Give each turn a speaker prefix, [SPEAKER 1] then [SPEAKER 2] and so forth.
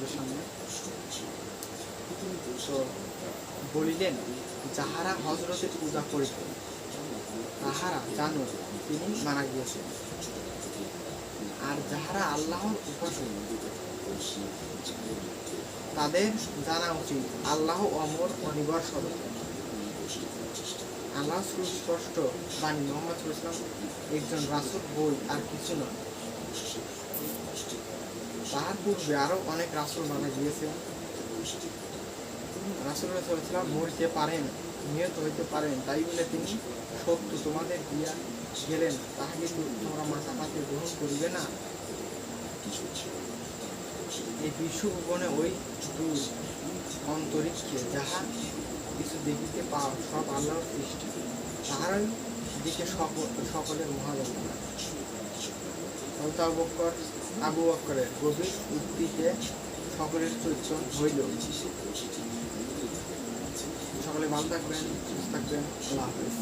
[SPEAKER 1] তোমাদের সামনে। তো বলিলেন, যাহারা হযরতের পূজা করিত তাহারা জানো তিনি মারা গিয়েছেন, আর যাহারা আল্লাহর উপাসক তাদের জানা উচিত আল্লাহ অমর অনিবর স্বরূপ। আল্লাহ সুস্পষ্ট বাণী, মুহাম্মদ সাল্লাল্লাহু আলাইহি ওয়াসাল্লাম একজন রাসূল, বই আর কিছু নয়। তাহার পূর্বে আরো অনেক রাসূল মারা গিয়েছেন। রাসূলুল্লাহ সাল্লাল্লাহু আলাইহি ওয়াসাল্লাম মরিতে পারেন, নিহত হইতে পারেন, তাই বলে তিনি সত্য তোমাদের দিয়া গেলেন তাহা কিন্তু তোমরা মাথা পাতে গ্রহণ করিবে না। এই বিশ্বভুবনে ওই দুই অন্তরিক্ষে যাহা কিছু দেখিতে পাও সব আল্লাহর সৃষ্টি, তাহারই দিকে সকলের মহাযত্না। আবু বকরের গভীর উক্তিতে সকলের চৈতন্য হইল। সকলে ভালো থাকবেন, সুস্থ থাকবেন। আল্লাহ হাফেজ।